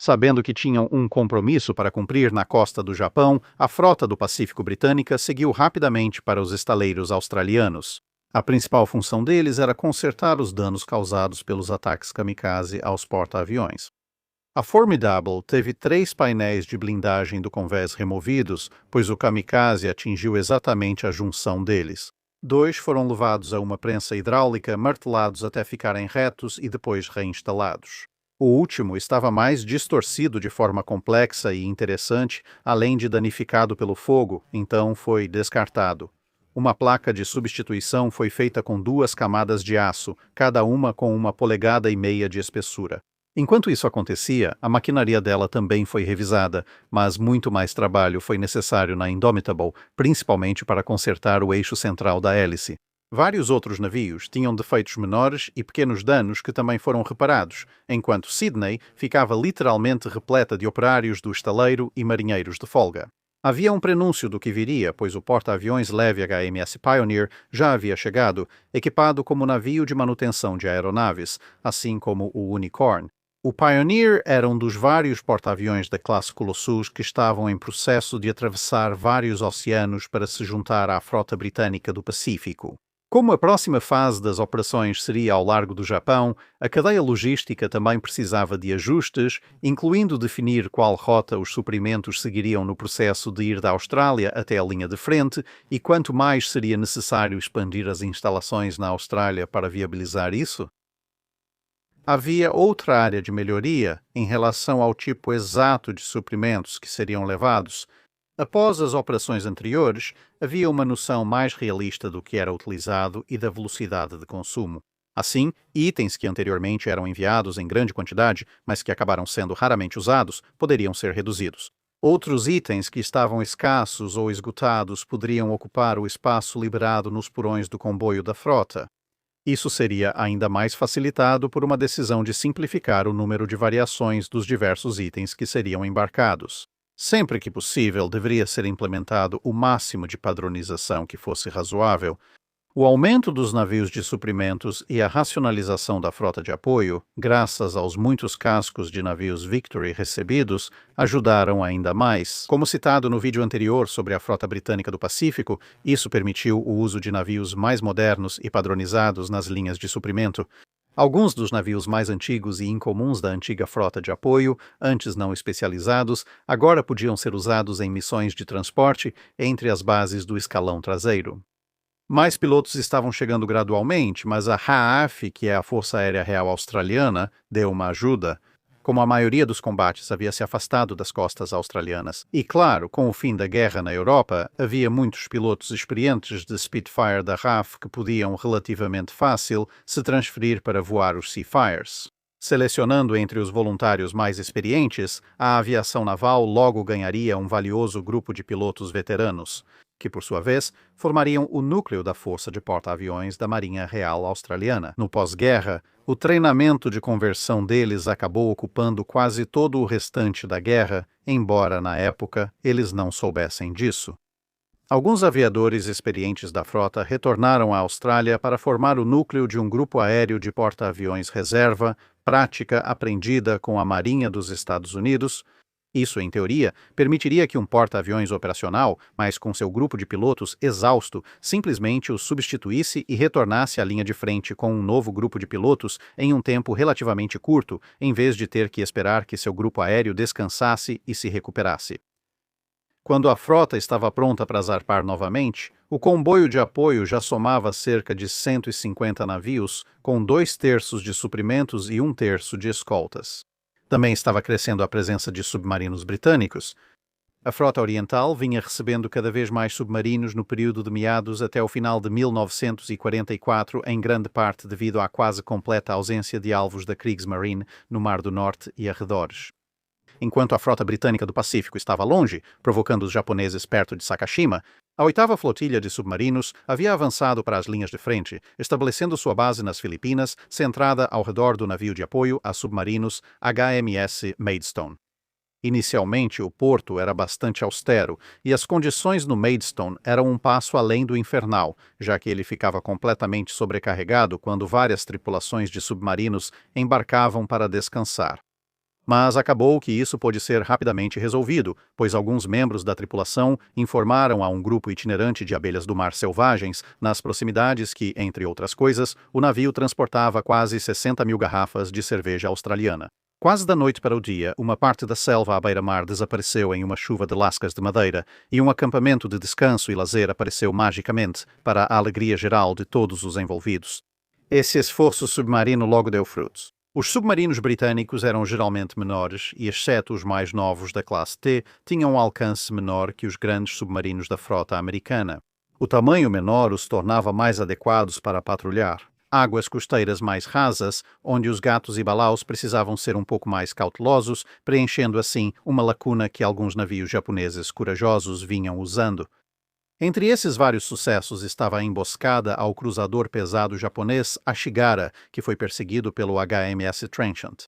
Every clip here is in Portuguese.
Sabendo que tinham um compromisso para cumprir na costa do Japão, a frota do Pacífico Britânica seguiu rapidamente para os estaleiros australianos. A principal função deles era consertar os danos causados pelos ataques kamikaze aos porta-aviões. A Formidable teve 3 painéis de blindagem do convés removidos, pois o kamikaze atingiu exatamente a junção deles. 2 foram levados a uma prensa hidráulica, martelados até ficarem retos e depois reinstalados. O último estava mais distorcido de forma complexa e interessante, além de danificado pelo fogo, então foi descartado. Uma placa de substituição foi feita com 2 camadas de aço, cada uma com 1,5 polegadas de espessura. Enquanto isso acontecia, a maquinaria dela também foi revisada, mas muito mais trabalho foi necessário na Indomitable, principalmente para consertar o eixo central da hélice. Vários outros navios tinham defeitos menores e pequenos danos que também foram reparados, enquanto Sydney ficava literalmente repleta de operários do estaleiro e marinheiros de folga. Havia um prenúncio do que viria, pois o porta-aviões leve HMS Pioneer já havia chegado, equipado como navio de manutenção de aeronaves, assim como o Unicorn. O Pioneer era um dos vários porta-aviões da classe Colossus que estavam em processo de atravessar vários oceanos para se juntar à frota britânica do Pacífico. Como a próxima fase das operações seria ao largo do Japão, a cadeia logística também precisava de ajustes, incluindo definir qual rota os suprimentos seguiriam no processo de ir da Austrália até a linha de frente e quanto mais seria necessário expandir as instalações na Austrália para viabilizar isso. Havia outra área de melhoria em relação ao tipo exato de suprimentos que seriam levados. Após as operações anteriores, havia uma noção mais realista do que era utilizado e da velocidade de consumo. Assim, itens que anteriormente eram enviados em grande quantidade, mas que acabaram sendo raramente usados, poderiam ser reduzidos. Outros itens que estavam escassos ou esgotados poderiam ocupar o espaço liberado nos porões do comboio da frota. Isso seria ainda mais facilitado por uma decisão de simplificar o número de variações dos diversos itens que seriam embarcados. Sempre que possível, deveria ser implementado o máximo de padronização que fosse razoável. O aumento dos navios de suprimentos e a racionalização da frota de apoio, graças aos muitos cascos de navios Victory recebidos, ajudaram ainda mais. Como citado no vídeo anterior sobre a frota britânica do Pacífico, isso permitiu o uso de navios mais modernos e padronizados nas linhas de suprimento. Alguns dos navios mais antigos e incomuns da antiga frota de apoio, antes não especializados, agora podiam ser usados em missões de transporte entre as bases do escalão traseiro. Mais pilotos estavam chegando gradualmente, mas a RAAF, que é a Força Aérea Real Australiana, deu uma ajuda. Como a maioria dos combates havia se afastado das costas australianas. E, claro, com o fim da guerra na Europa, havia muitos pilotos experientes de Spitfire da RAF que podiam, relativamente fácil, se transferir para voar os Seafires. Selecionando entre os voluntários mais experientes, a aviação naval logo ganharia um valioso grupo de pilotos veteranos, que, por sua vez, formariam o núcleo da força de porta-aviões da Marinha Real Australiana. No pós-guerra, o treinamento de conversão deles acabou ocupando quase todo o restante da guerra, embora, na época, eles não soubessem disso. Alguns aviadores experientes da frota retornaram à Austrália para formar o núcleo de um grupo aéreo de porta-aviões reserva, prática aprendida com a Marinha dos Estados Unidos. Isso, em teoria, permitiria que um porta-aviões operacional, mas com seu grupo de pilotos exausto, simplesmente o substituísse e retornasse à linha de frente com um novo grupo de pilotos em um tempo relativamente curto, em vez de ter que esperar que seu grupo aéreo descansasse e se recuperasse. Quando a frota estava pronta para zarpar novamente, o comboio de apoio já somava cerca de 150 navios, com 2/3 de suprimentos e 1/3 de escoltas. Também estava crescendo a presença de submarinos britânicos. A frota oriental vinha recebendo cada vez mais submarinos no período de meados até o final de 1944, em grande parte devido à quase completa ausência de alvos da Kriegsmarine no Mar do Norte e arredores. Enquanto a frota britânica do Pacífico estava longe, provocando os japoneses perto de Sakashima, a 8ª Flotilha de Submarinos havia avançado para as linhas de frente, estabelecendo sua base nas Filipinas, centrada ao redor do navio de apoio a submarinos HMS Maidstone. Inicialmente, o porto era bastante austero, e as condições no Maidstone eram um passo além do infernal, já que ele ficava completamente sobrecarregado quando várias tripulações de submarinos embarcavam para descansar. Mas acabou que isso pôde ser rapidamente resolvido, pois alguns membros da tripulação informaram a um grupo itinerante de abelhas do mar selvagens nas proximidades que, entre outras coisas, o navio transportava quase 60 mil garrafas de cerveja australiana. Quase da noite para o dia, uma parte da selva à beira-mar desapareceu em uma chuva de lascas de madeira e um acampamento de descanso e lazer apareceu magicamente, para a alegria geral de todos os envolvidos. Esse esforço submarino logo deu frutos. Os submarinos britânicos eram geralmente menores e, exceto os mais novos da classe T, tinham um alcance menor que os grandes submarinos da frota americana. O tamanho menor os tornava mais adequados para patrulhar águas costeiras mais rasas, onde os gatos e balaus precisavam ser um pouco mais cautelosos, preenchendo assim uma lacuna que alguns navios japoneses corajosos vinham usando. Entre esses vários sucessos estava a emboscada ao cruzador pesado japonês Ashigara, que foi perseguido pelo HMS Trenchant.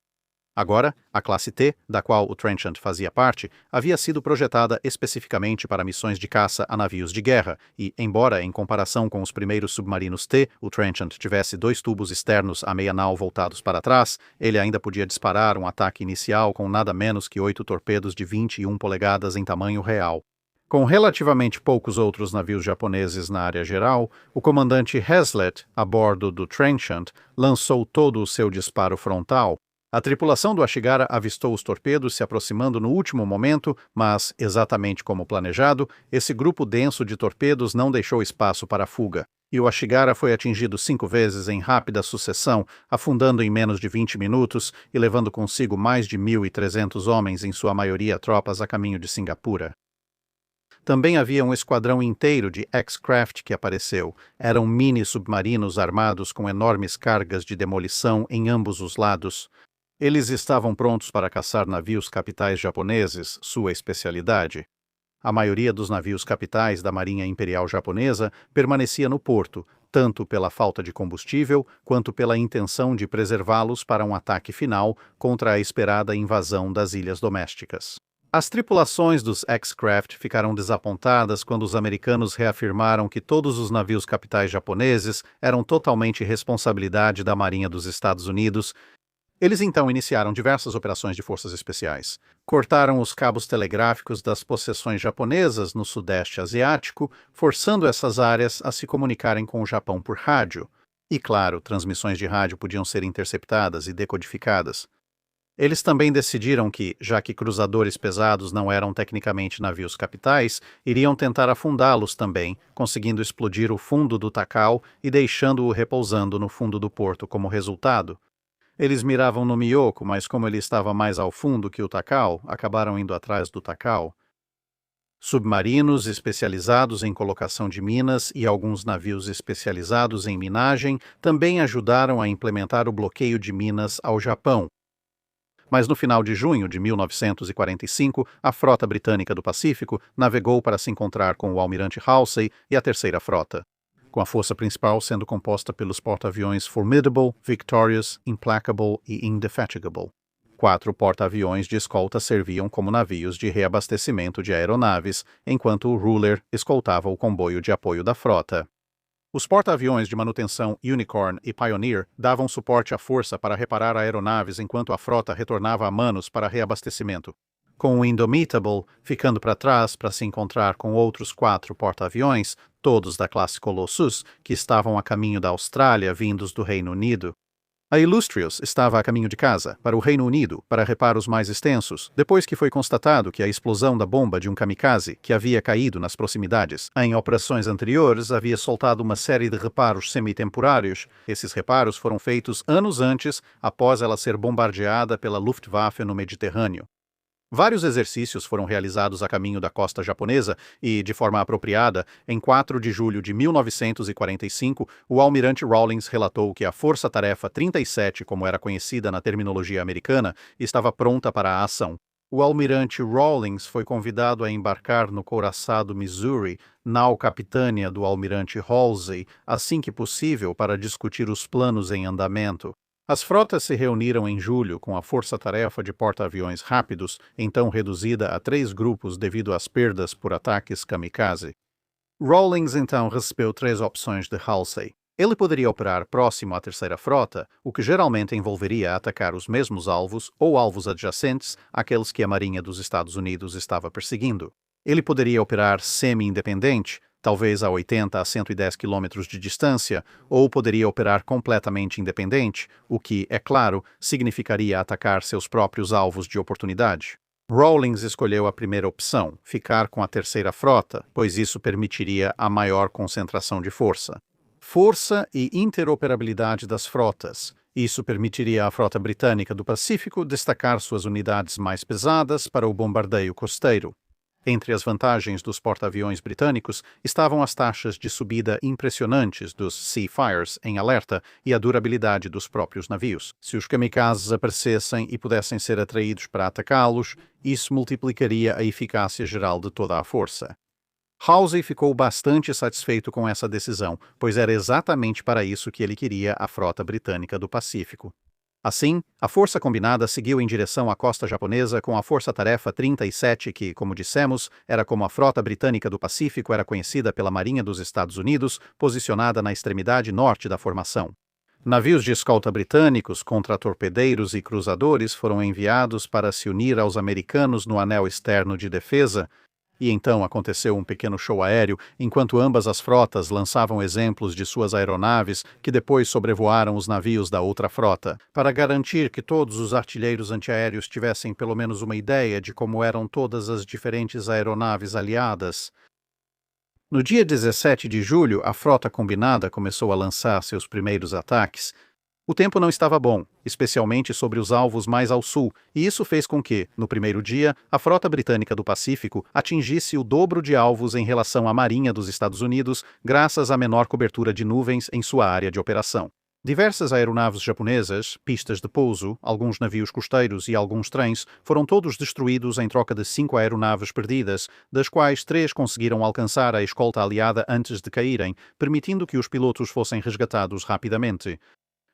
Agora, a classe T, da qual o Trenchant fazia parte, havia sido projetada especificamente para missões de caça a navios de guerra e, embora em comparação com os primeiros submarinos T, o Trenchant tivesse 2 tubos externos à meia nau voltados para trás, ele ainda podia disparar um ataque inicial com nada menos que 8 torpedos de 21 polegadas em tamanho real. Com relativamente poucos outros navios japoneses na área geral, o comandante Hazlitt, a bordo do Trenchant, lançou todo o seu disparo frontal. A tripulação do Ashigara avistou os torpedos se aproximando no último momento, mas, exatamente como planejado, esse grupo denso de torpedos não deixou espaço para a fuga, e o Ashigara foi atingido 5 vezes em rápida sucessão, afundando em menos de 20 minutos e levando consigo mais de 1.300 homens, em sua maioria tropas a caminho de Singapura. Também havia um esquadrão inteiro de X-Craft que apareceu. Eram mini-submarinos armados com enormes cargas de demolição em ambos os lados. Eles estavam prontos para caçar navios capitais japoneses, sua especialidade. A maioria dos navios capitais da Marinha Imperial Japonesa permanecia no porto, tanto pela falta de combustível quanto pela intenção de preservá-los para um ataque final contra a esperada invasão das ilhas domésticas. As tripulações dos X-Craft ficaram desapontadas quando os americanos reafirmaram que todos os navios capitais japoneses eram totalmente responsabilidade da Marinha dos Estados Unidos. Eles então iniciaram diversas operações de forças especiais. Cortaram os cabos telegráficos das possessões japonesas no Sudeste Asiático, forçando essas áreas a se comunicarem com o Japão por rádio. E, claro, transmissões de rádio podiam ser interceptadas e decodificadas. Eles também decidiram que, já que cruzadores pesados não eram tecnicamente navios capitais, iriam tentar afundá-los também, conseguindo explodir o fundo do Takao e deixando-o repousando no fundo do porto como resultado. Eles miravam no Miyoko, mas como ele estava mais ao fundo que o Takao, acabaram indo atrás do Takao. Submarinos especializados em colocação de minas e alguns navios especializados em minagem também ajudaram a implementar o bloqueio de minas ao Japão. Mas no final de junho de 1945, a frota britânica do Pacífico navegou para se encontrar com o almirante Halsey e a terceira frota, com a força principal sendo composta pelos porta-aviões Formidable, Victorious, Implacable e Indefatigable. 4 porta-aviões de escolta serviam como navios de reabastecimento de aeronaves, enquanto o Ruler escoltava o comboio de apoio da frota. Os porta-aviões de manutenção Unicorn e Pioneer davam suporte à força para reparar aeronaves enquanto a frota retornava a Manus para reabastecimento, com o Indomitable ficando para trás para se encontrar com outros 4 porta-aviões, todos da classe Colossus, que estavam a caminho da Austrália vindos do Reino Unido. A Illustrious estava a caminho de casa, para o Reino Unido, para reparos mais extensos, depois que foi constatado que a explosão da bomba de um kamikaze, que havia caído nas proximidades, em operações anteriores havia soltado uma série de reparos semi-temporários. Esses reparos foram feitos anos antes, após ela ser bombardeada pela Luftwaffe no Mediterrâneo. Vários exercícios foram realizados a caminho da costa japonesa e, de forma apropriada, em 4 de julho de 1945, o almirante Rawlings relatou que a Força-Tarefa 37, como era conhecida na terminologia americana, estava pronta para a ação. O almirante Rawlings foi convidado a embarcar no couraçado Missouri, nau capitânia do almirante Halsey, assim que possível para discutir os planos em andamento. As frotas se reuniram em julho com a força-tarefa de porta-aviões rápidos, então reduzida a 3 grupos devido às perdas por ataques kamikaze. Rawlings então recebeu 3 opções de Halsey. Ele poderia operar próximo à terceira frota, o que geralmente envolveria atacar os mesmos alvos ou alvos adjacentes àqueles que a Marinha dos Estados Unidos estava perseguindo. Ele poderia operar semi-independente, talvez a 80 a 110 quilômetros de distância, ou poderia operar completamente independente, o que, é claro, significaria atacar seus próprios alvos de oportunidade. Rawlings escolheu a primeira opção, ficar com a terceira frota, pois isso permitiria a maior concentração de força. Força e interoperabilidade das frotas. Isso permitiria à frota britânica do Pacífico destacar suas unidades mais pesadas para o bombardeio costeiro. Entre as vantagens dos porta-aviões britânicos estavam as taxas de subida impressionantes dos Seafires em alerta e a durabilidade dos próprios navios. Se os kamikazes aparecessem e pudessem ser atraídos para atacá-los, isso multiplicaria a eficácia geral de toda a força. Halsey ficou bastante satisfeito com essa decisão, pois era exatamente para isso que ele queria a frota britânica do Pacífico. Assim, a força combinada seguiu em direção à costa japonesa com a Força-Tarefa 37 que, como dissemos, era como a frota britânica do Pacífico era conhecida pela Marinha dos Estados Unidos, posicionada na extremidade norte da formação. Navios de escolta britânicos, contra-torpedeiros e cruzadores foram enviados para se unir aos americanos no anel externo de defesa, e então aconteceu um pequeno show aéreo, enquanto ambas as frotas lançavam exemplos de suas aeronaves que depois sobrevoaram os navios da outra frota, para garantir que todos os artilheiros antiaéreos tivessem pelo menos uma ideia de como eram todas as diferentes aeronaves aliadas. No dia 17 de julho, a frota combinada começou a lançar seus primeiros ataques. O tempo não estava bom, especialmente sobre os alvos mais ao sul, e isso fez com que, no primeiro dia, a frota britânica do Pacífico atingisse o dobro de alvos em relação à Marinha dos Estados Unidos, graças à menor cobertura de nuvens em sua área de operação. Diversas aeronaves japonesas, pistas de pouso, alguns navios costeiros e alguns trens foram todos destruídos em troca de 5 aeronaves perdidas, das quais 3 conseguiram alcançar a escolta aliada antes de caírem, permitindo que os pilotos fossem resgatados rapidamente.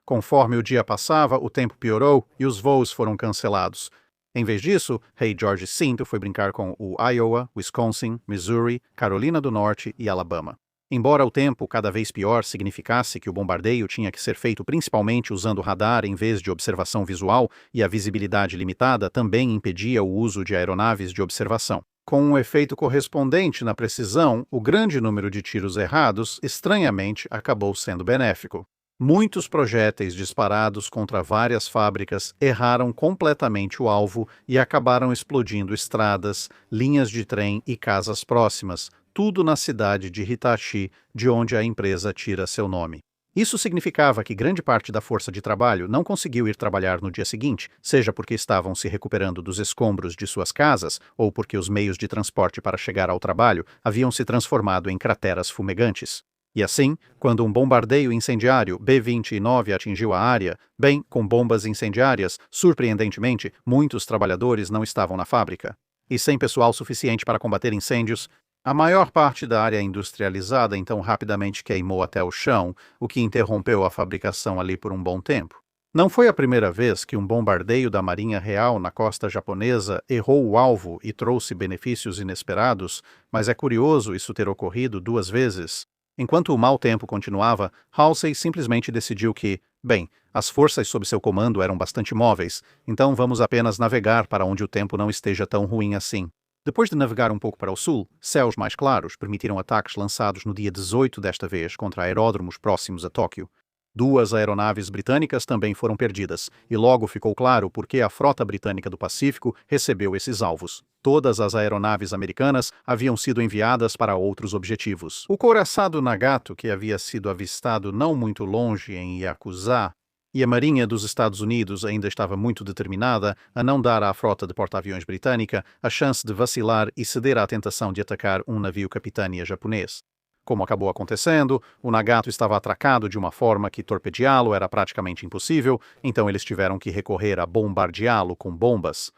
Conforme o dia passava, o tempo piorou e os voos foram cancelados. Em vez disso, Rei George V foi brincar com o Iowa, Wisconsin, Missouri, Carolina do Norte e Alabama. Embora o tempo cada vez pior significasse que o bombardeio tinha que ser feito principalmente usando radar em vez de observação visual e a visibilidade limitada também impedia o uso de aeronaves de observação. Com um efeito correspondente na precisão, o grande número de tiros errados, estranhamente, acabou sendo benéfico. Muitos projéteis disparados contra várias fábricas erraram completamente o alvo e acabaram explodindo estradas, linhas de trem e casas próximas, tudo na cidade de Hitachi, de onde a empresa tira seu nome. Isso significava que grande parte da força de trabalho não conseguiu ir trabalhar no dia seguinte, seja porque estavam se recuperando dos escombros de suas casas ou porque os meios de transporte para chegar ao trabalho haviam se transformado em crateras fumegantes. E assim, quando um bombardeio incendiário B-29 atingiu a área, bem, com bombas incendiárias, surpreendentemente, muitos trabalhadores não estavam na fábrica. E sem pessoal suficiente para combater incêndios, a maior parte da área industrializada então rapidamente queimou até o chão, o que interrompeu a fabricação ali por um bom tempo. Não foi a primeira vez que um bombardeio da Marinha Real na costa japonesa errou o alvo e trouxe benefícios inesperados, mas é curioso isso ter ocorrido 2 vezes. Enquanto o mau tempo continuava, Halsey simplesmente decidiu que, bem, as forças sob seu comando eram bastante móveis, então vamos apenas navegar para onde o tempo não esteja tão ruim assim. Depois de navegar um pouco para o sul, céus mais claros permitiram ataques lançados no dia 18 desta vez contra aeródromos próximos a Tóquio. 2 aeronaves britânicas também foram perdidas, e logo ficou claro por que a frota britânica do Pacífico recebeu esses alvos. Todas as aeronaves americanas haviam sido enviadas para outros objetivos. O couraçado Nagato, que havia sido avistado não muito longe em Yakuza, e a Marinha dos Estados Unidos ainda estava muito determinada a não dar à frota de porta-aviões britânica a chance de vacilar e ceder à tentação de atacar um navio capitânia japonês. Como acabou acontecendo, o Nagato estava atracado de uma forma que torpedeá-lo era praticamente impossível, então eles tiveram que recorrer a bombardeá-lo com bombas.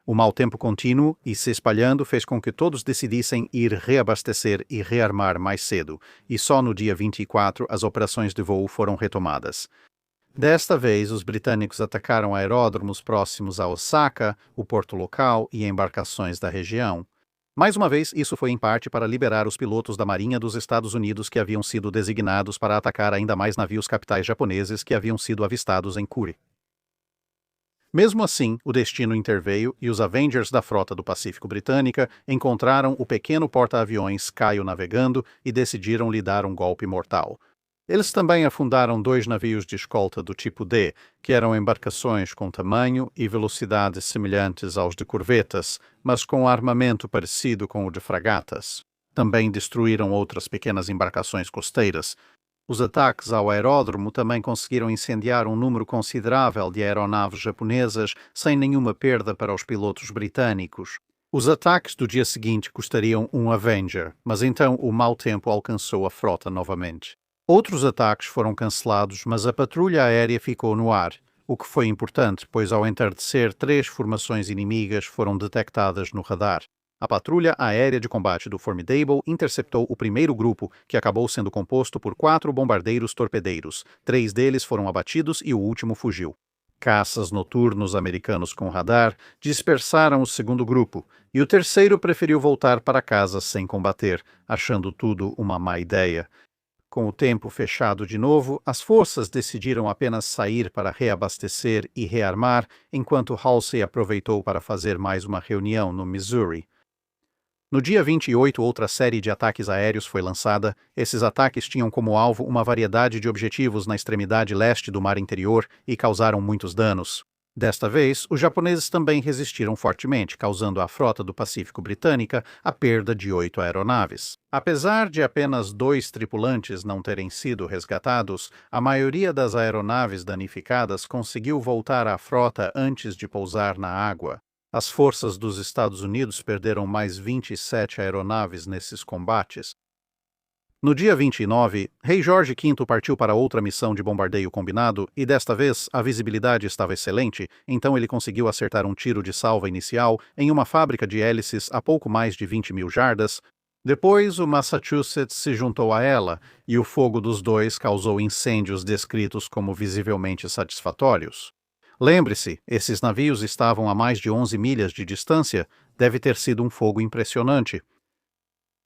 O mau tempo contínuo e se espalhando fez com que todos decidissem ir reabastecer e rearmar mais cedo, e só no dia 24 as operações de voo foram retomadas. Desta vez, os britânicos atacaram aeródromos próximos a Osaka, o porto local e embarcações da região. Mais uma vez, isso foi em parte para liberar os pilotos da Marinha dos Estados Unidos que haviam sido designados para atacar ainda mais navios capitais japoneses que haviam sido avistados em Kure. Mesmo assim, o destino interveio e os Avengers da Frota do Pacífico Britânica encontraram o pequeno porta-aviões Caio navegando e decidiram lhe dar um golpe mortal. Eles também afundaram 2 navios de escolta do tipo D, que eram embarcações com tamanho e velocidades semelhantes aos de corvetas, mas com armamento parecido com o de fragatas. Também destruíram outras pequenas embarcações costeiras. Os ataques ao aeródromo também conseguiram incendiar um número considerável de aeronaves japonesas sem nenhuma perda para os pilotos britânicos. Os ataques do dia seguinte custariam um Avenger, mas então o mau tempo alcançou a frota novamente. Outros ataques foram cancelados, mas a patrulha aérea ficou no ar, o que foi importante, pois ao entardecer 3 formações inimigas foram detectadas no radar. A patrulha aérea de combate do Formidable interceptou o primeiro grupo, que acabou sendo composto por 4 bombardeiros torpedeiros. 3 deles foram abatidos e o último fugiu. Caças noturnos americanos com radar dispersaram o segundo grupo, e o terceiro preferiu voltar para casa sem combater, achando tudo uma má ideia. Com o tempo fechado de novo, as forças decidiram apenas sair para reabastecer e rearmar, enquanto Halsey aproveitou para fazer mais uma reunião no Missouri. No dia 28, outra série de ataques aéreos foi lançada. Esses ataques tinham como alvo uma variedade de objetivos na extremidade leste do mar interior e causaram muitos danos. Desta vez, os japoneses também resistiram fortemente, causando à frota do Pacífico Britânica a perda de 8 aeronaves. Apesar de apenas 2 tripulantes não terem sido resgatados, a maioria das aeronaves danificadas conseguiu voltar à frota antes de pousar na água. As forças dos Estados Unidos perderam mais 27 aeronaves nesses combates. No dia 29, Rei Jorge V partiu para outra missão de bombardeio combinado e desta vez a visibilidade estava excelente, então ele conseguiu acertar um tiro de salva inicial em uma fábrica de hélices a pouco mais de 20.000 jardas. Depois, o Massachusetts se juntou a ela e o fogo dos dois causou incêndios descritos como visivelmente satisfatórios. Lembre-se, esses navios estavam a mais de 11 milhas de distância, deve ter sido um fogo impressionante.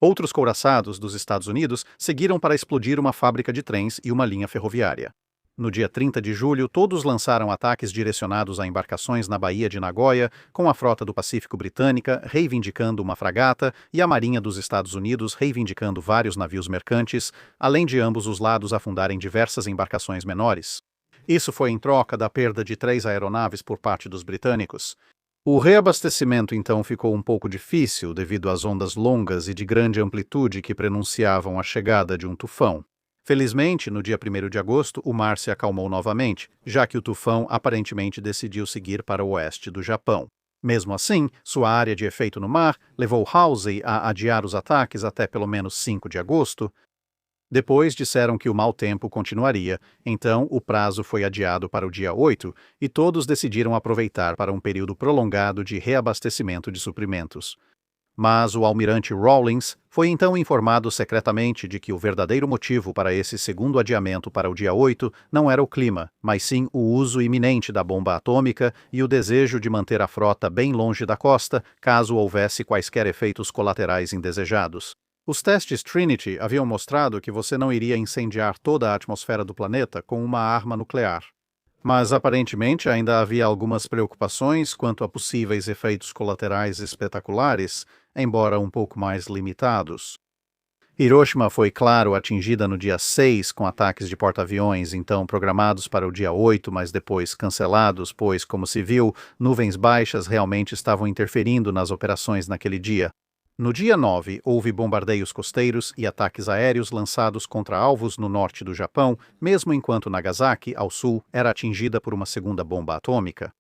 Outros couraçados dos Estados Unidos seguiram para explodir uma fábrica de trens e uma linha ferroviária. No dia 30 de julho, todos lançaram ataques direcionados a embarcações na Baía de Nagoya, com a frota do Pacífico Britânica reivindicando uma fragata e a Marinha dos Estados Unidos reivindicando vários navios mercantes, além de ambos os lados afundarem diversas embarcações menores. Isso foi em troca da perda de 3 aeronaves por parte dos britânicos. O reabastecimento então ficou um pouco difícil devido às ondas longas e de grande amplitude que prenunciavam a chegada de um tufão. Felizmente, no dia 1º de agosto, o mar se acalmou novamente, já que o tufão aparentemente decidiu seguir para o oeste do Japão. Mesmo assim, sua área de efeito no mar levou Halsey a adiar os ataques até pelo menos 5 de agosto. Depois disseram que o mau tempo continuaria, então o prazo foi adiado para o dia 8 e todos decidiram aproveitar para um período prolongado de reabastecimento de suprimentos. Mas o almirante Rawlins foi então informado secretamente de que o verdadeiro motivo para esse segundo adiamento para o dia 8 não era o clima, mas sim o uso iminente da bomba atômica e o desejo de manter a frota bem longe da costa caso houvesse quaisquer efeitos colaterais indesejados. Os testes Trinity haviam mostrado que você não iria incendiar toda a atmosfera do planeta com uma arma nuclear. Mas aparentemente ainda havia algumas preocupações quanto a possíveis efeitos colaterais espetaculares, embora um pouco mais limitados. Hiroshima foi, claro, atingida no dia 6 com ataques de porta-aviões, então programados para o dia 8, mas depois cancelados, pois, como se viu, nuvens baixas realmente estavam interferindo nas operações naquele dia. No dia 9, houve bombardeios costeiros e ataques aéreos lançados contra alvos no norte do Japão, mesmo enquanto Nagasaki, ao sul, era atingida por uma segunda bomba atômica.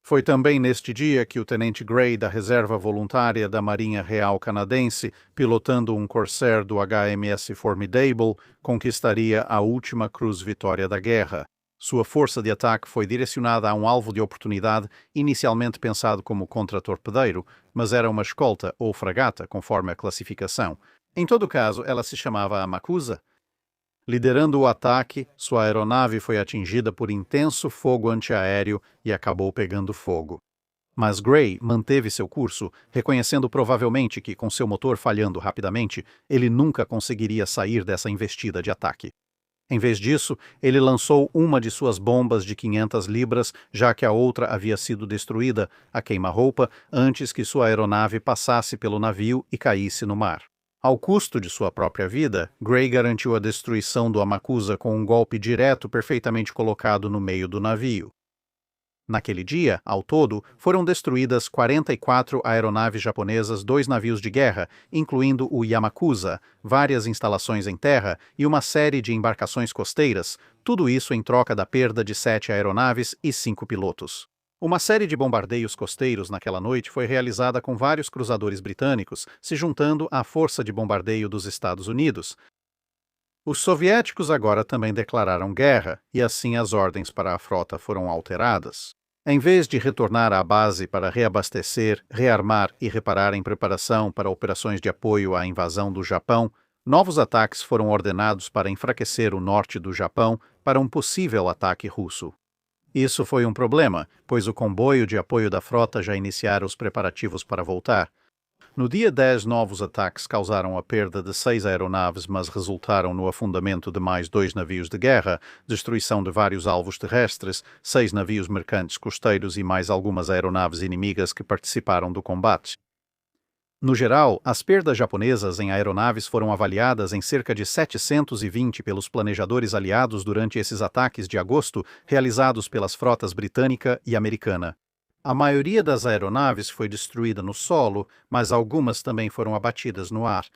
Foi também neste dia que o tenente Gray, da Reserva Voluntária da Marinha Real Canadense, pilotando um Corsair do HMS Formidable, conquistaria a última Cruz Vitória da guerra. Sua força de ataque foi direcionada a um alvo de oportunidade inicialmente pensado como contratorpedeiro, mas era uma escolta ou fragata, conforme a classificação. Em todo caso, ela se chamava Amakusa. Liderando o ataque, sua aeronave foi atingida por intenso fogo antiaéreo e acabou pegando fogo. Mas Gray manteve seu curso, reconhecendo provavelmente que, com seu motor falhando rapidamente, ele nunca conseguiria sair dessa investida de ataque. Em vez disso, ele lançou uma de suas bombas de 500 libras, já que a outra havia sido destruída, a queima-roupa, antes que sua aeronave passasse pelo navio e caísse no mar. Ao custo de sua própria vida, Gray garantiu a destruição do Amakusa com um golpe direto perfeitamente colocado no meio do navio. Naquele dia, ao todo, foram destruídas 44 aeronaves japonesas, 2 navios de guerra, incluindo o Yamakusa, várias instalações em terra e uma série de embarcações costeiras, tudo isso em troca da perda de 7 aeronaves e 5 pilotos. Uma série de bombardeios costeiros naquela noite foi realizada com vários cruzadores britânicos, se juntando à força de bombardeio dos Estados Unidos. Os soviéticos agora também declararam guerra, e assim as ordens para a frota foram alteradas. Em vez de retornar à base para reabastecer, rearmar e reparar em preparação para operações de apoio à invasão do Japão, novos ataques foram ordenados para enfraquecer o norte do Japão para um possível ataque russo. Isso foi um problema, pois o comboio de apoio da frota já iniciara os preparativos para voltar. No dia 10, novos ataques causaram a perda de 6 aeronaves, mas resultaram no afundamento de mais 2 navios de guerra, destruição de vários alvos terrestres, 6 navios mercantes costeiros e mais algumas aeronaves inimigas que participaram do combate. No geral, as perdas japonesas em aeronaves foram avaliadas em cerca de 720 pelos planejadores aliados durante esses ataques de agosto realizados pelas frotas britânica e americana. A maioria das aeronaves foi destruída no solo, mas algumas também foram abatidas no ar.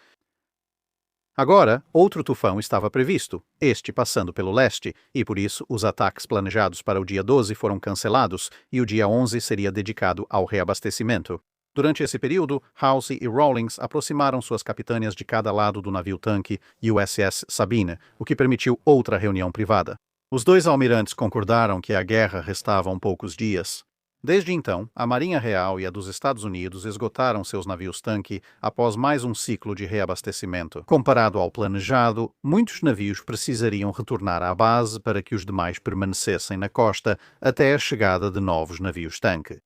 Agora, outro tufão estava previsto, este passando pelo leste, e por isso os ataques planejados para o dia 12 foram cancelados e o dia 11 seria dedicado ao reabastecimento. Durante esse período, Halsey e Rawlings aproximaram suas capitâneas de cada lado do navio-tanque USS Sabine, o que permitiu outra reunião privada. Os 2 almirantes concordaram que a guerra restava poucos dias. Desde então, a Marinha Real e a dos Estados Unidos esgotaram seus navios-tanque após mais um ciclo de reabastecimento. Comparado ao planejado, muitos navios precisariam retornar à base para que os demais permanecessem na costa até a chegada de novos navios-tanque.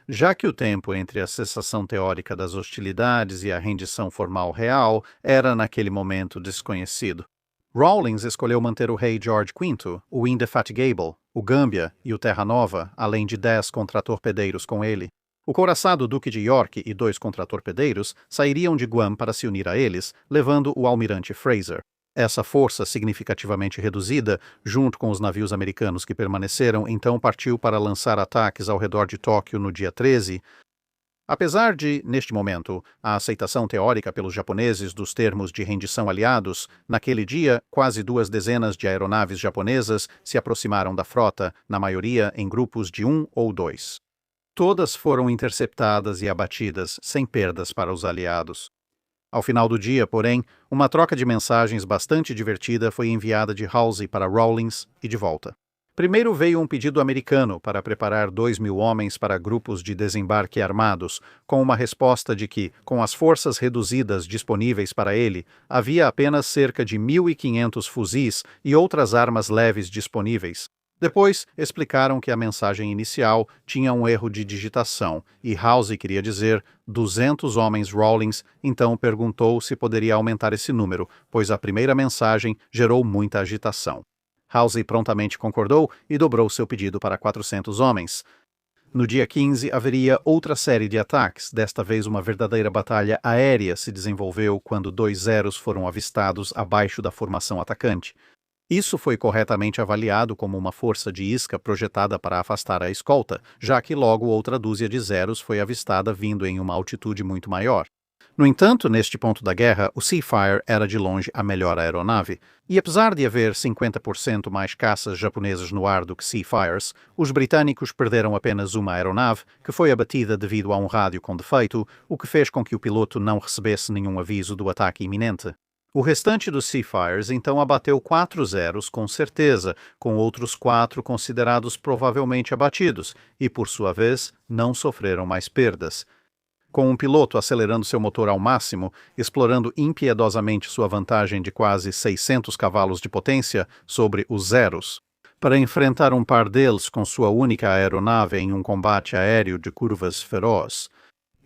Já que o tempo entre a cessação teórica das hostilidades e a rendição formal real era naquele momento desconhecido. Rawlings escolheu manter o rei George V, o Indefatigable, o Gambia e o Terra Nova, além de 10 contratorpedeiros com ele. O couraçado Duque de York e 2 contratorpedeiros sairiam de Guam para se unir a eles, levando o almirante Fraser. Essa força significativamente reduzida, junto com os navios americanos que permaneceram, então partiu para lançar ataques ao redor de Tóquio no dia 13. Apesar de, neste momento, a aceitação teórica pelos japoneses dos termos de rendição aliados, naquele dia, quase 2 dezenas de aeronaves japonesas se aproximaram da frota, na maioria em grupos de 1 ou 2. Todas foram interceptadas e abatidas, sem perdas para os aliados. Ao final do dia, porém, uma troca de mensagens bastante divertida foi enviada de Halsey para Rawlings e de volta. Primeiro veio um pedido americano para preparar 2.000 homens para grupos de desembarque armados, com uma resposta de que, com as forças reduzidas disponíveis para ele, havia apenas cerca de 1.500 fuzis e outras armas leves disponíveis. Depois, explicaram que a mensagem inicial tinha um erro de digitação e Halsey queria dizer 200 homens Rawlings, então perguntou se poderia aumentar esse número, pois a primeira mensagem gerou muita agitação. Halsey prontamente concordou e dobrou seu pedido para 400 homens. No dia 15, haveria outra série de ataques. Desta vez, uma verdadeira batalha aérea se desenvolveu quando 2 Zeros foram avistados abaixo da formação atacante. Isso foi corretamente avaliado como uma força de isca projetada para afastar a escolta, já que logo outra dúzia de Zeros foi avistada vindo em uma altitude muito maior. No entanto, neste ponto da guerra, o Seafire era de longe a melhor aeronave, e apesar de haver 50% mais caças japoneses no ar do que Seafires, os britânicos perderam apenas uma aeronave, que foi abatida devido a um rádio com defeito, o que fez com que o piloto não recebesse nenhum aviso do ataque iminente. O restante dos Seafires então abateu 4 Zeros com certeza, com outros 4 considerados provavelmente abatidos, e por sua vez não sofreram mais perdas. Com um piloto acelerando seu motor ao máximo, explorando impiedosamente sua vantagem de quase 600 cavalos de potência sobre os Zeros, para enfrentar um par deles com sua única aeronave em um combate aéreo de curvas feroz,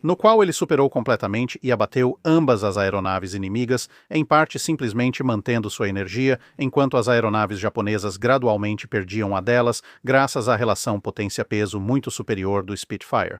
no qual ele superou completamente e abateu ambas as aeronaves inimigas, em parte simplesmente mantendo sua energia, enquanto as aeronaves japonesas gradualmente perdiam a delas, graças à relação potência-peso muito superior do Spitfire.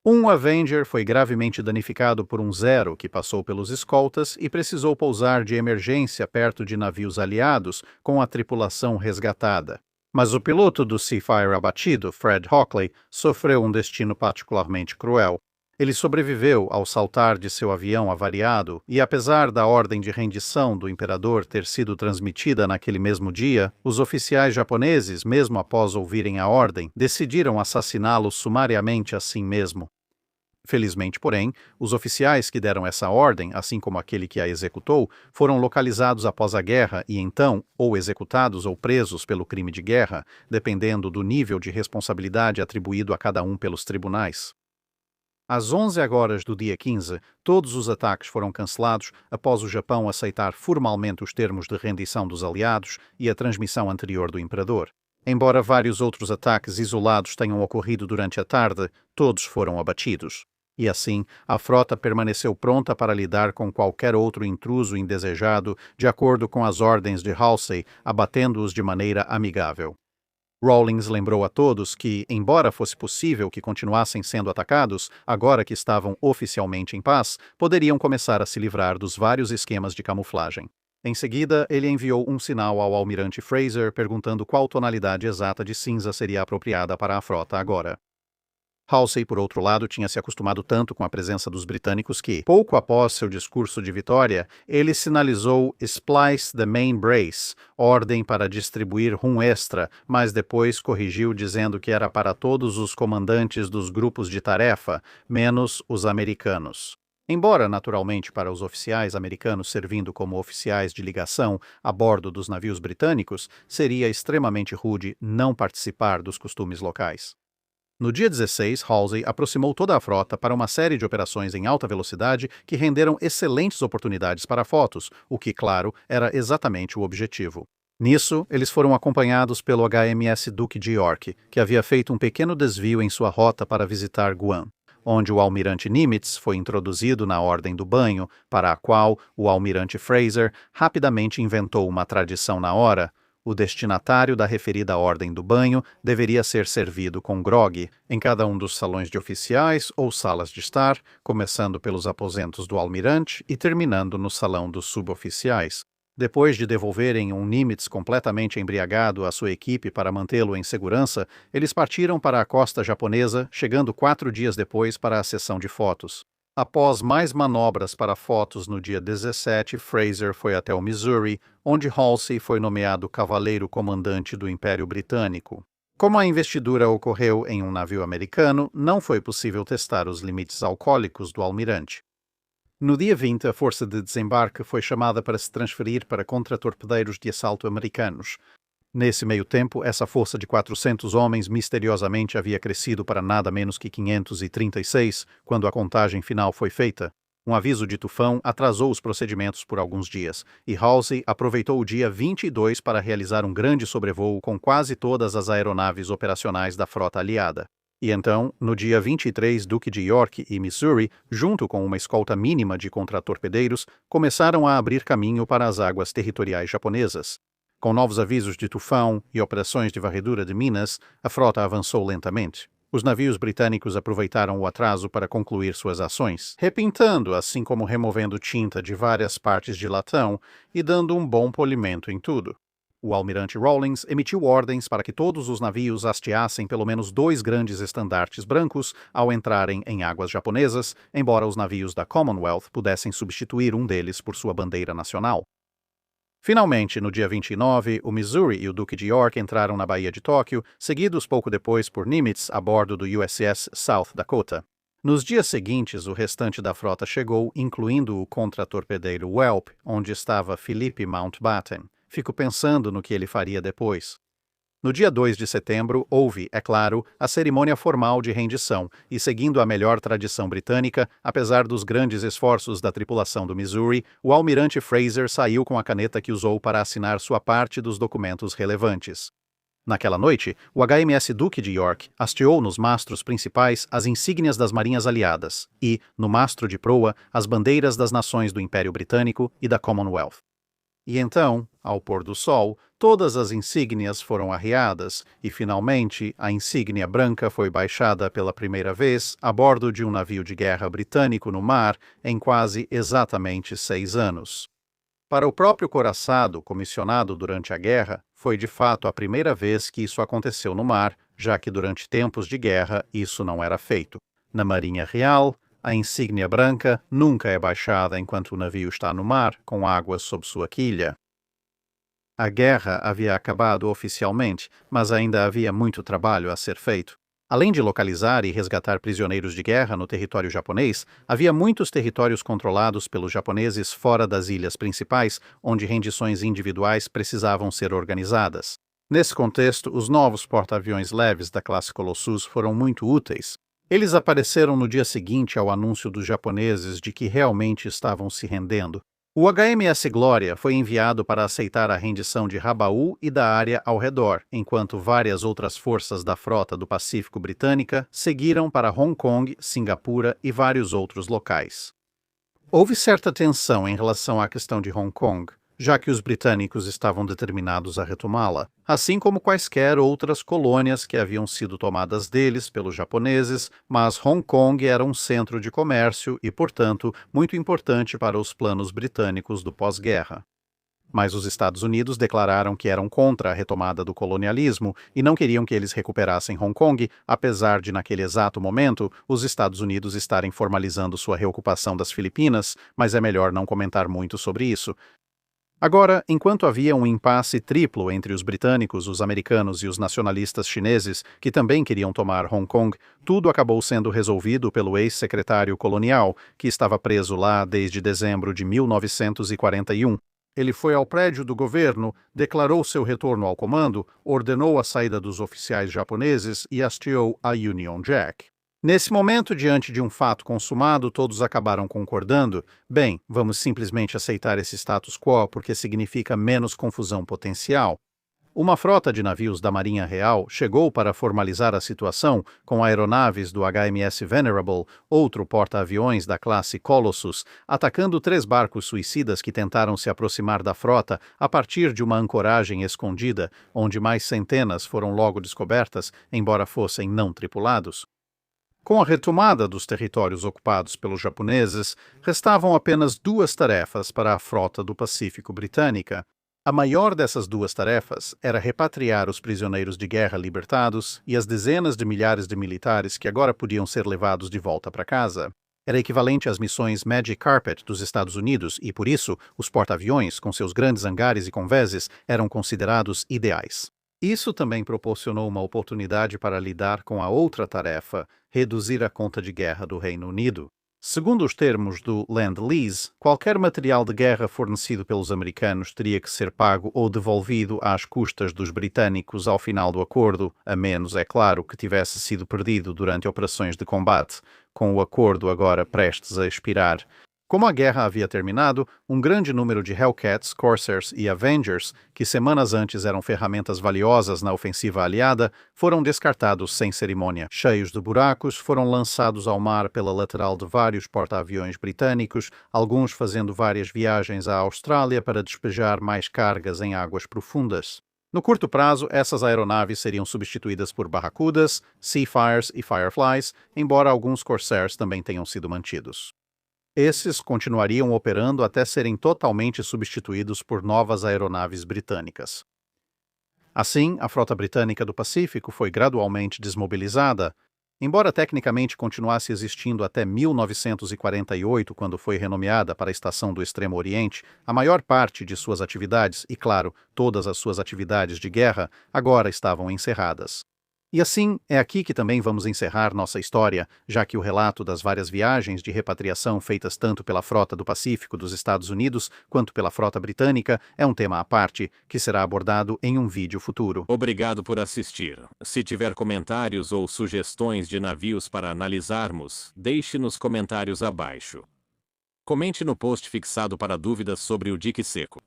Um Avenger foi gravemente danificado por um Zero que passou pelos escoltas e precisou pousar de emergência perto de navios aliados com a tripulação resgatada. Mas o piloto do Seafire abatido, Fred Hockley, sofreu um destino particularmente cruel. Ele sobreviveu ao saltar de seu avião avariado e, apesar da ordem de rendição do imperador ter sido transmitida naquele mesmo dia, os oficiais japoneses, mesmo após ouvirem a ordem, decidiram assassiná-lo sumariamente assim mesmo. Felizmente, porém, os oficiais que deram essa ordem, assim como aquele que a executou, foram localizados após a guerra e então, ou executados ou presos pelo crime de guerra, dependendo do nível de responsabilidade atribuído a cada um pelos tribunais. Às 11 horas do dia 15, todos os ataques foram cancelados após o Japão aceitar formalmente os termos de rendição dos aliados e a transmissão anterior do imperador. Embora vários outros ataques isolados tenham ocorrido durante a tarde, todos foram abatidos. E assim, a frota permaneceu pronta para lidar com qualquer outro intruso indesejado, de acordo com as ordens de Halsey, abatendo-os de maneira amigável. Rawlins lembrou a todos que, embora fosse possível que continuassem sendo atacados, agora que estavam oficialmente em paz, poderiam começar a se livrar dos vários esquemas de camuflagem. Em seguida, ele enviou um sinal ao almirante Fraser perguntando qual tonalidade exata de cinza seria apropriada para a frota agora. Halsey, por outro lado, tinha se acostumado tanto com a presença dos britânicos que, pouco após seu discurso de vitória, ele sinalizou "Splice the main brace", ordem para distribuir rum extra, mas depois corrigiu dizendo que era para todos os comandantes dos grupos de tarefa, menos os americanos. Embora, naturalmente, para os oficiais americanos servindo como oficiais de ligação a bordo dos navios britânicos, seria extremamente rude não participar dos costumes locais. No dia 16, Halsey aproximou toda a frota para uma série de operações em alta velocidade que renderam excelentes oportunidades para fotos, o que, claro, era exatamente o objetivo. Nisso, eles foram acompanhados pelo HMS Duke de York, que havia feito um pequeno desvio em sua rota para visitar Guam, onde o almirante Nimitz foi introduzido na Ordem do Banho, para a qual o almirante Fraser rapidamente inventou uma tradição na hora. O destinatário da referida Ordem do Banho deveria ser servido com grog em cada um dos salões de oficiais ou salas de estar, começando pelos aposentos do almirante e terminando no salão dos suboficiais. Depois de devolverem um Nimitz completamente embriagado à sua equipe para mantê-lo em segurança, eles partiram para a costa japonesa, chegando 4 dias depois para a sessão de fotos. Após mais manobras para fotos no dia 17, Fraser foi até o Missouri, onde Halsey foi nomeado cavaleiro comandante do Império Britânico. Como a investidura ocorreu em um navio americano, não foi possível testar os limites alcoólicos do almirante. No dia 20, a força de desembarque foi chamada para se transferir para contratorpedeiros de assalto americanos. Nesse meio tempo, essa força de 400 homens misteriosamente havia crescido para nada menos que 536 quando a contagem final foi feita. Um aviso de tufão atrasou os procedimentos por alguns dias, e Halsey aproveitou o dia 22 para realizar um grande sobrevoo com quase todas as aeronaves operacionais da frota aliada. E então, no dia 23, Duke de York e Missouri, junto com uma escolta mínima de contratorpedeiros, começaram a abrir caminho para as águas territoriais japonesas. Com novos avisos de tufão e operações de varredura de minas, a frota avançou lentamente. Os navios britânicos aproveitaram o atraso para concluir suas ações, repintando, assim como removendo tinta de várias partes de latão e dando um bom polimento em tudo. O almirante Rawlins emitiu ordens para que todos os navios hasteassem pelo menos 2 grandes estandartes brancos ao entrarem em águas japonesas, embora os navios da Commonwealth pudessem substituir um deles por sua bandeira nacional. Finalmente, no dia 29, o Missouri e o Duke de York entraram na Baía de Tóquio, seguidos pouco depois por Nimitz a bordo do USS South Dakota. Nos dias seguintes, o restante da frota chegou, incluindo o contratorpedeiro Whelp, onde estava Philippe Mountbatten. Fico pensando no que ele faria depois. No dia 2 de setembro, houve, é claro, a cerimônia formal de rendição, e seguindo a melhor tradição britânica, apesar dos grandes esforços da tripulação do Missouri, o almirante Fraser saiu com a caneta que usou para assinar sua parte dos documentos relevantes. Naquela noite, o HMS Duque de York hasteou nos mastros principais as insígnias das marinhas aliadas e, no mastro de proa, as bandeiras das nações do Império Britânico e da Commonwealth. E então, ao pôr do sol, todas as insígnias foram arriadas e, finalmente, a insígnia branca foi baixada pela primeira vez a bordo de um navio de guerra britânico no mar em quase exatamente 6 anos. Para o próprio coraçado, comissionado durante a guerra, foi de fato a primeira vez que isso aconteceu no mar, já que durante tempos de guerra isso não era feito. Na Marinha Real, a insígnia branca nunca é baixada enquanto o navio está no mar, com águas sob sua quilha. A guerra havia acabado oficialmente, mas ainda havia muito trabalho a ser feito. Além de localizar e resgatar prisioneiros de guerra no território japonês, havia muitos territórios controlados pelos japoneses fora das ilhas principais, onde rendições individuais precisavam ser organizadas. Nesse contexto, os novos porta-aviões leves da classe Colossus foram muito úteis. Eles apareceram no dia seguinte ao anúncio dos japoneses de que realmente estavam se rendendo. O HMS Glória foi enviado para aceitar a rendição de Rabaul e da área ao redor, enquanto várias outras forças da frota do Pacífico Britânica seguiram para Hong Kong, Singapura e vários outros locais. Houve certa tensão em relação à questão de Hong Kong, já que os britânicos estavam determinados a retomá-la, assim como quaisquer outras colônias que haviam sido tomadas deles pelos japoneses, mas Hong Kong era um centro de comércio e, portanto, muito importante para os planos britânicos do pós-guerra. Mas os Estados Unidos declararam que eram contra a retomada do colonialismo e não queriam que eles recuperassem Hong Kong, apesar de, naquele exato momento, os Estados Unidos estarem formalizando sua reocupação das Filipinas, mas é melhor não comentar muito sobre isso. Agora, enquanto havia um impasse triplo entre os britânicos, os americanos e os nacionalistas chineses, que também queriam tomar Hong Kong, tudo acabou sendo resolvido pelo ex-secretário colonial, que estava preso lá desde dezembro de 1941. Ele foi ao prédio do governo, declarou seu retorno ao comando, ordenou a saída dos oficiais japoneses e hasteou a Union Jack. Nesse momento, diante de um fato consumado, todos acabaram concordando: bem, vamos simplesmente aceitar esse status quo porque significa menos confusão potencial. Uma frota de navios da Marinha Real chegou para formalizar a situação com aeronaves do HMS Venerable, outro porta-aviões da classe Colossus, atacando 3 barcos suicidas que tentaram se aproximar da frota a partir de uma ancoragem escondida, onde mais centenas foram logo descobertas, embora fossem não tripulados. Com a retomada dos territórios ocupados pelos japoneses, restavam apenas 2 tarefas para a frota do Pacífico Britânica. A maior dessas 2 tarefas era repatriar os prisioneiros de guerra libertados e as dezenas de milhares de militares que agora podiam ser levados de volta para casa. Era equivalente às missões Magic Carpet dos Estados Unidos e, por isso, os porta-aviões, com seus grandes hangares e conveses, eram considerados ideais. Isso também proporcionou uma oportunidade para lidar com a outra tarefa, reduzir a conta de guerra do Reino Unido. Segundo os termos do Lend-Lease, qualquer material de guerra fornecido pelos americanos teria que ser pago ou devolvido às custas dos britânicos ao final do acordo, a menos, é claro, que tivesse sido perdido durante operações de combate, com o acordo agora prestes a expirar. Como a guerra havia terminado, um grande número de Hellcats, Corsairs e Avengers, que semanas antes eram ferramentas valiosas na ofensiva aliada, foram descartados sem cerimônia. Cheios de buracos, foram lançados ao mar pela lateral de vários porta-aviões britânicos, alguns fazendo várias viagens à Austrália para despejar mais cargas em águas profundas. No curto prazo, essas aeronaves seriam substituídas por Barracudas, Seafires e Fireflies, embora alguns Corsairs também tenham sido mantidos. Esses continuariam operando até serem totalmente substituídos por novas aeronaves britânicas. Assim, a frota britânica do Pacífico foi gradualmente desmobilizada, embora tecnicamente continuasse existindo até 1948, quando foi renomeada para a Estação do Extremo Oriente. A maior parte de suas atividades, e claro, todas as suas atividades de guerra, agora estavam encerradas. E assim, é aqui que também vamos encerrar nossa história, já que o relato das várias viagens de repatriação feitas tanto pela frota do Pacífico dos Estados Unidos quanto pela frota britânica é um tema à parte, que será abordado em um vídeo futuro. Obrigado por assistir. Se tiver comentários ou sugestões de navios para analisarmos, deixe nos comentários abaixo. Comente no post fixado para dúvidas sobre o dique seco.